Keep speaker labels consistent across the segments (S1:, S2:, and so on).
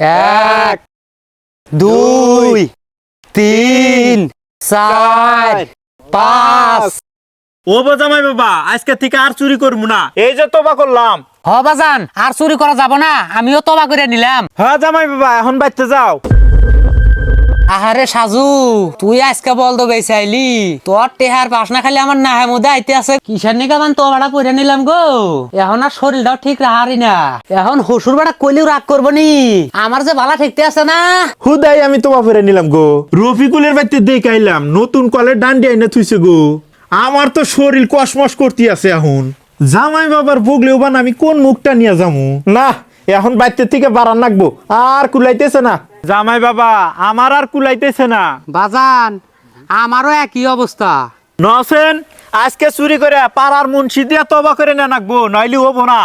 S1: এক, দুই, তিন, চার, পাঁচ।
S2: ও জামাই বাবা, আজকে থেকে আর চুরি করবো না। এই যে তোবা করলাম।
S1: হ বাজান, আর চুরি করা যাব না, আমিও তবা করে নিলাম।
S2: হ্যাঁ জামাই বাবা, এখন বাইতে যাও।
S1: আহারে সাজু, তুই আজকে বল তো বেচাইলি, তোর টেহার পাস না খালি আমার নাহে মধ্যে আইতে আছে। কিসের নিকা তো ভাড়া পরে নিলাম গো, এখন আর শরীরটাও ঠিক রাহারি না। এখন হসুর বেড়া কইলেও রাগ করবো নি, আমার যে বালা ঠিকতে আছে না।
S2: হুদাই আমি তোবা ফেরে নিলাম গো। রফিকুলের বাইতে দেখাইলাম নতুন কলের ডান্ডি আইনা থুইছে গো। আমার তো শরীর কসমস করতে আছে এখন। জামাই বাবার বগলেও বান আমি কোন মুখটা নিয়ে যামু না। এখন বাইতে থেকে বাড়ান লাগবো, আর কুলাইতেছে না। জামাই বাবা, আমার আর কুলাইতেছে না।
S1: বাজান, আমারও একই অবস্থা।
S2: নসেন, আজকে চুরি করে পাড়ার মুন্সি দিয়া তবা করে না নাকবো, নইলে হবো না।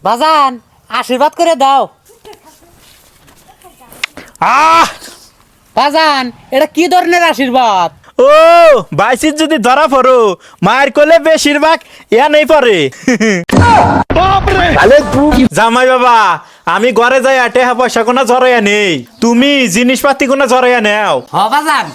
S1: বাজান, আশীর্বাদ করে দাও।
S2: আহ
S1: বাজান, এটা কি ধরনের আশীর্বাদ?
S2: ও বাইসির যদি ধরা পড়ো, মায়ের কোলে বেশিরভাগ ইয়া নেই পরে। জামাই বাবা, আমি ঘরে যাই টেহা পয়সা কোনা জড়াইয়া নেই, তুমি জিনিসপাতি কোনা জড়াইয়া নেও।
S1: হ বাজান।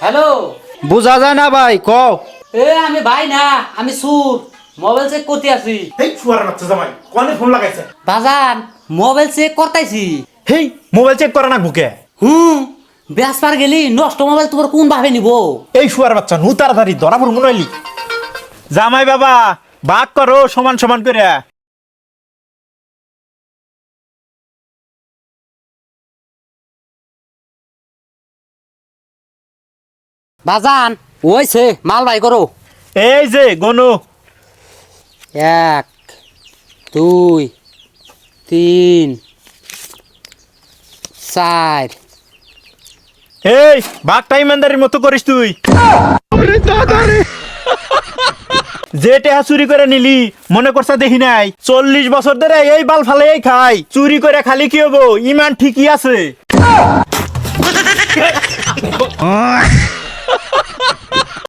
S1: হ্যালো,
S2: বুঝা যায় না ভাই, কও।
S1: এ আমি ভাই না, আমি সুর। মোবাইল চেক করতে আছি।
S2: হেই শুয়ার বাচ্চা জামাই, কোনে ফোন লাগাইছে?
S1: বাজান, মোবাইল চেক করতেছি।
S2: হেই মোবাইল চেক করা না বুকে।
S1: বেসপার গেলি নষ্ট মোবাইল তোমার কোন ভাবে নিব?
S2: এই শুয়ার বাচ্চা নু তাড়াতাড়ি ধরা পড় মনে হইলি। জামাই বাবা, ভাগ করো সমান সমান করে।
S1: বাজান, ওইছে মাল ভাই করো।
S2: এই যে গনু।
S1: এক, দুই, তিন, চার।
S2: এই ভাগটা ইমানদারির মতো করিস তুই। যে টেহা চুরি করে নিলি মনে করছা দেখি নাই, 40 বছর ধরে এই বাল ফালে এই খাই, চুরি করে খালি কি হবো, ইমান ঠিকই আছে।